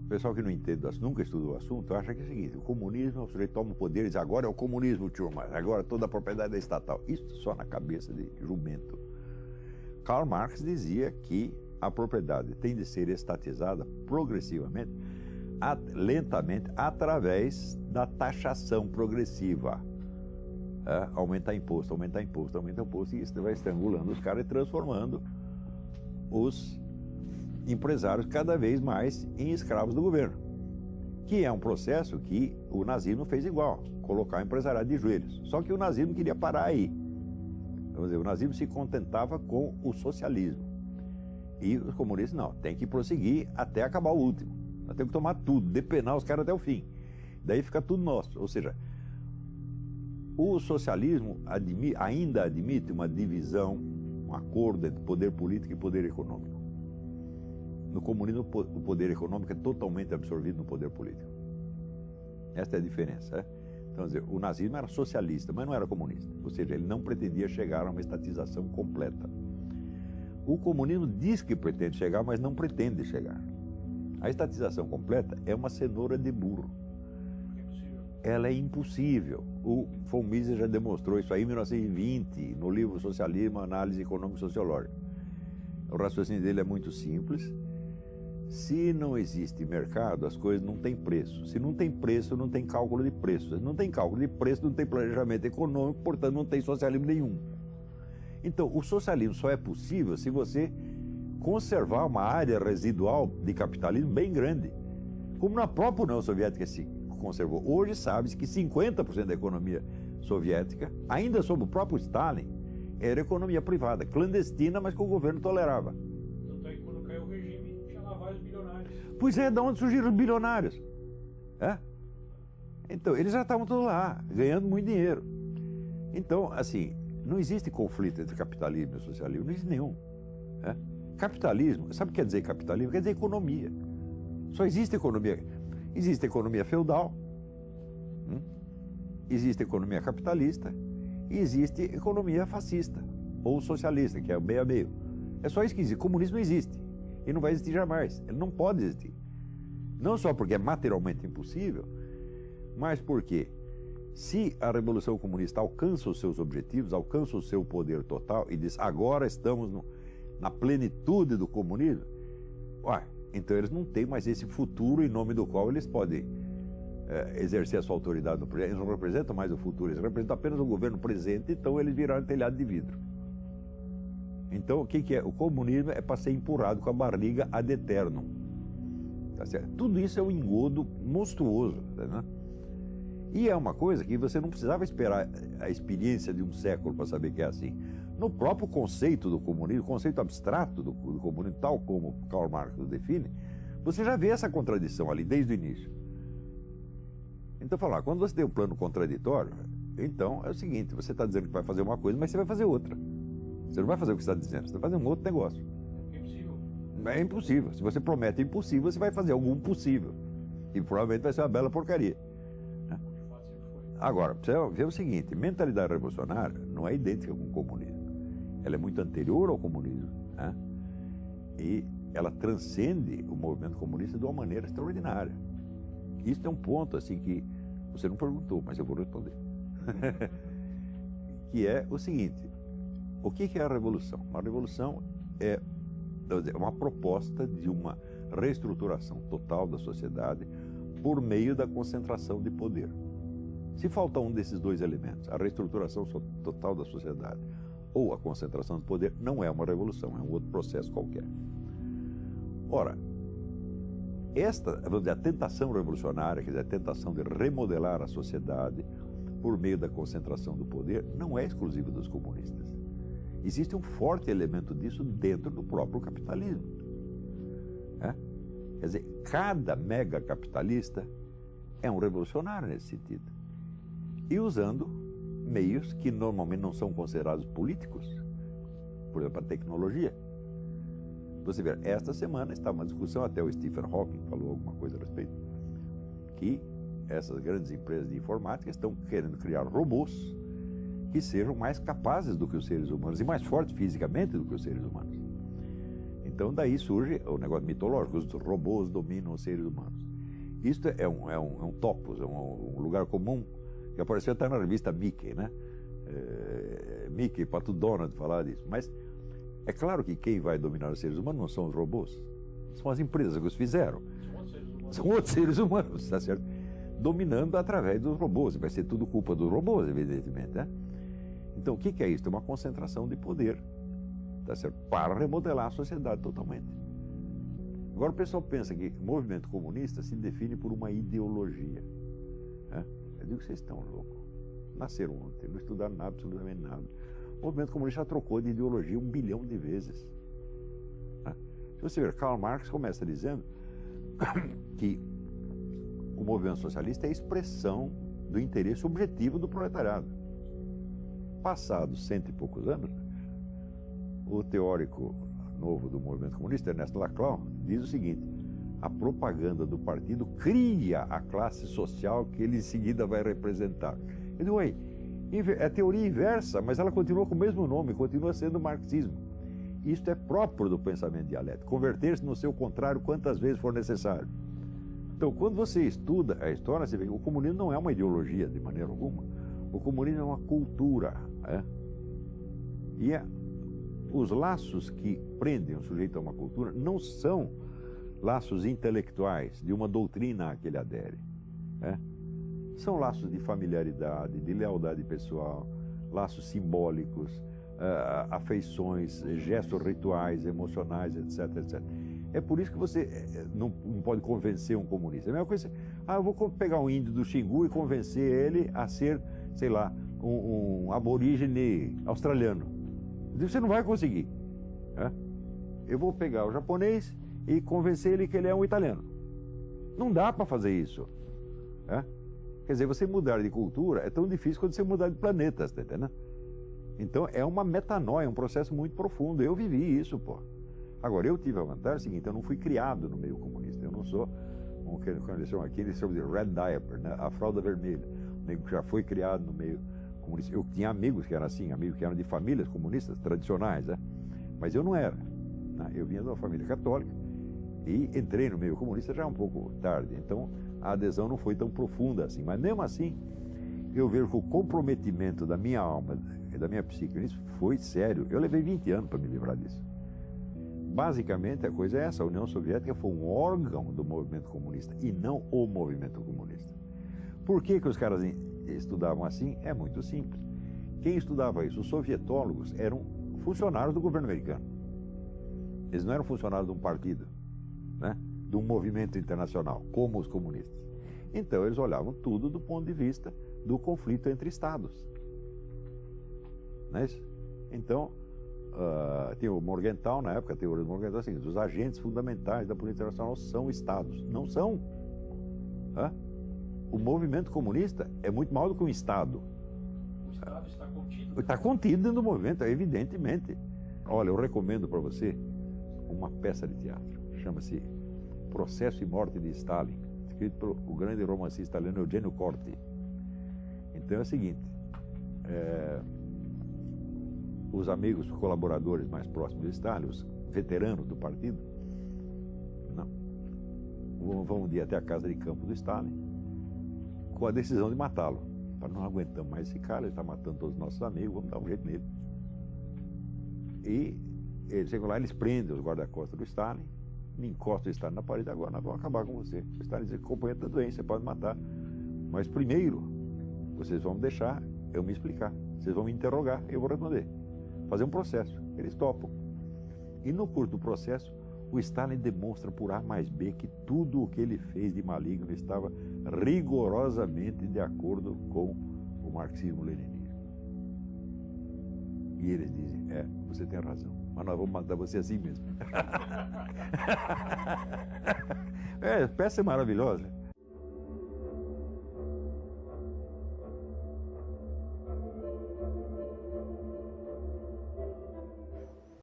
pessoal que não entende, nunca estudou o assunto, acha que é o seguinte: o comunismo, o sujeito toma o poder e diz, agora é o comunismo, turma, agora toda a propriedade é estatal. Isso só na cabeça de jumento. Karl Marx dizia que a propriedade tem de ser estatizada progressivamente, lentamente, através da taxação progressiva. Aumentar imposto, aumentar imposto, aumentar imposto, e isso vai estrangulando os caras e transformando os empresários cada vez mais em escravos do governo, que é um processo que o nazismo fez igual, colocar o empresariado de joelhos. Só que o nazismo queria parar aí. Vamos dizer, o nazismo se contentava com o socialismo. E os comunistas não, tem que prosseguir até acabar o último. Nós temos que tomar tudo, depenar os caras até o fim. Daí fica tudo nosso. Ou seja, o socialismo ainda admite uma divisão, um acordo entre poder político e poder econômico. No comunismo, o poder econômico é totalmente absorvido no poder político. Esta é a diferença. Então, quer dizer, o nazismo era socialista, mas não era comunista. Ou seja, ele não pretendia chegar a uma estatização completa. O comunismo diz que pretende chegar, mas não pretende chegar. A estatização completa é uma cenoura de burro. Ela é impossível. O von Mises já demonstrou isso aí em 1920, no livro Socialismo, Análise Econômico-Sociológica. O raciocínio dele é muito simples. Se não existe mercado, as coisas não têm preço. Se não tem preço, não tem cálculo de preço. Se não tem cálculo de preço, não tem planejamento econômico, portanto não tem socialismo nenhum. Então, o socialismo só é possível se você conservar uma área residual de capitalismo bem grande, como na própria União Soviética se conservou. Hoje sabe-se que 50% da economia soviética, ainda sob o próprio Stalin, era economia privada, clandestina, mas que o governo tolerava. Tanto é que quando caiu o regime, tinha lá vários bilionários. Pois é, de onde surgiram os bilionários? Então, eles já estavam todos lá, ganhando muito dinheiro. Então, assim, não existe conflito entre capitalismo e socialismo, não existe nenhum. Capitalismo, sabe o que quer dizer capitalismo? Quer dizer economia. Só existe economia. Existe economia feudal, existe economia capitalista e existe economia fascista ou socialista, que é o meio a meio. É só isso que existe. Comunismo não existe e não vai existir jamais. Ele não pode existir. Não só porque é materialmente impossível, mas porque se a Revolução Comunista alcança os seus objetivos, alcança o seu poder total e diz, agora estamos na plenitude do comunismo, então eles não têm mais esse futuro em nome do qual eles podem exercer a sua autoridade no presente. Eles não representam mais o futuro, eles representam apenas o governo presente, então eles viraram telhado de vidro. Então o que é? O comunismo é para ser empurrado com a barriga ad eternum. Tá certo? Tudo isso é um engodo monstruoso, né? E é uma coisa que você não precisava esperar a experiência de um século para saber que é assim. No próprio conceito do comunismo, o conceito abstrato do comunismo, tal como Karl Marx o define, você já vê essa contradição ali desde o início. Então, quando você tem um plano contraditório, então é o seguinte, você está dizendo que vai fazer uma coisa, mas você vai fazer outra. Você não vai fazer o que você está dizendo, você vai fazer um outro negócio. É impossível. É impossível. Se você promete impossível, você vai fazer algum possível. E provavelmente vai ser uma bela porcaria. Agora, você vê o seguinte, mentalidade revolucionária não é idêntica com o comunismo. Ela é muito anterior ao comunismo, né? E ela transcende o movimento comunista de uma maneira extraordinária. Isso é um ponto assim que você não perguntou, mas eu vou responder. Que é o seguinte, o que é a revolução? Uma revolução é uma proposta de uma reestruturação total da sociedade por meio da concentração de poder. Se falta um desses dois elementos, a reestruturação total da sociedade ou a concentração de poder, não é uma revolução, é um outro processo qualquer. Ora, vamos dizer, a tentação revolucionária, quer dizer, a tentação de remodelar a sociedade por meio da concentração do poder, não é exclusiva dos comunistas. Existe um forte elemento disso dentro do próprio capitalismo. Quer dizer, cada mega capitalista é um revolucionário nesse sentido. E usando meios que normalmente não são considerados políticos, por exemplo, a tecnologia. Você vê, esta semana está uma discussão, até o Stephen Hawking falou alguma coisa a respeito, que essas grandes empresas de informática estão querendo criar robôs que sejam mais capazes do que os seres humanos e mais fortes fisicamente do que os seres humanos. Então daí surge o negócio mitológico, os robôs dominam os seres humanos. Isto é um topos, é um lugar comum que apareceu até na revista Mickey, né? Mickey, Pato Donald falar disso. Mas é claro que quem vai dominar os seres humanos não são os robôs, são as empresas que os fizeram. São outros seres humanos, tá certo? Dominando através dos robôs. Vai ser tudo culpa dos robôs, evidentemente, né? Então, o que é isso? É uma concentração de poder, tá certo? Para remodelar a sociedade totalmente. Agora, o pessoal pensa que o movimento comunista se define por uma ideologia, né? Eu digo que vocês estão loucos. Nasceram ontem, não estudaram nada, absolutamente nada. O movimento comunista já trocou de ideologia 1 bilhão de vezes. Né? Se você ver, Karl Marx começa dizendo que o movimento socialista é a expressão do interesse objetivo do proletariado. Passados 100 e poucos anos, o teórico novo do movimento comunista, Ernesto Laclau, diz o seguinte: a propaganda do partido cria a classe social que ele em seguida vai representar. Eu digo, ué, é teoria inversa, mas ela continua com o mesmo nome, continua sendo marxismo. Isto é próprio do pensamento dialético, converter-se no seu contrário quantas vezes for necessário. Então, quando você estuda a história, você vê que o comunismo não é uma ideologia de maneira alguma. O comunismo é uma cultura. Né? E os laços que prendem o sujeito a uma cultura não são laços intelectuais de uma doutrina a que ele adere. Né? São laços de familiaridade, de lealdade pessoal, laços simbólicos, afeições, gestos rituais, emocionais, etc, etc. É por isso que você não pode convencer um comunista. É a mesma coisa, eu vou pegar um índio do Xingu e convencer ele a ser, sei lá, um aborígene australiano. Você não vai conseguir. Né? Eu vou pegar o japonês e convencer ele que ele é um italiano. Não dá para fazer isso. Né? Quer dizer, você mudar de cultura é tão difícil quanto você mudar de planeta, tá entendendo? Então é uma metanoia, um processo muito profundo. Eu vivi isso, pô. Agora, eu tive a vantagem seguinte, eu não fui criado no meio comunista. Eu não sou, como eles chamam aqui, eles chamam de red diaper, né? A fralda vermelha. O nego que já foi criado no meio comunista. Eu tinha amigos que eram assim, amigos que eram de famílias comunistas tradicionais, né? Mas eu não era. Né? Eu vinha de uma família católica e entrei no meio comunista já um pouco tarde. Então, a adesão não foi tão profunda assim. Mas mesmo assim, eu vejo que o comprometimento da minha alma e da minha psique nisso foi sério. Eu levei 20 anos para me livrar disso. Basicamente, a coisa é essa. A União Soviética foi um órgão do movimento comunista e não o movimento comunista. Por que os caras estudavam assim? É muito simples. Quem estudava isso? Os sovietólogos eram funcionários do governo americano. Eles não eram funcionários de um partido, né? De um movimento internacional, como os comunistas. Então, eles olhavam tudo do ponto de vista do conflito entre Estados. Não é isso? Então, tem o Morgenthau, na época, a teoria do Morgenthau, assim, os agentes fundamentais da política internacional são Estados. Não são. O movimento comunista é muito maior do que um Estado. O Estado está contido? Está contido dentro do movimento, evidentemente. Olha, eu recomendo para você uma peça de teatro. Chama-se Processo e Morte de Stalin, escrito por o grande romancista italiano Eugenio Corti. Então é o seguinte, os amigos, os colaboradores mais próximos de Stalin, os veteranos do partido, vão um dia até a casa de campo do Stalin com a decisão de matá-lo. Não aguentamos mais esse cara, ele está matando todos os nossos amigos, vamos dar um jeito nele. E eles chegam lá, eles prendem os guarda-costas do Stalin, encostam o Stalin na parede, agora nós vamos acabar com você. O Stalin diz, companheiro está doente, você pode matar. Mas primeiro, vocês vão deixar eu me explicar. Vocês vão me interrogar, eu vou responder. Fazer um processo. Eles topam. E no curso do processo, o Stalin demonstra por A mais B que tudo o que ele fez de maligno estava rigorosamente de acordo com o marxismo-leninismo. E eles dizem, você tem razão, mas nós vamos matar você assim mesmo. Peça é maravilhosa.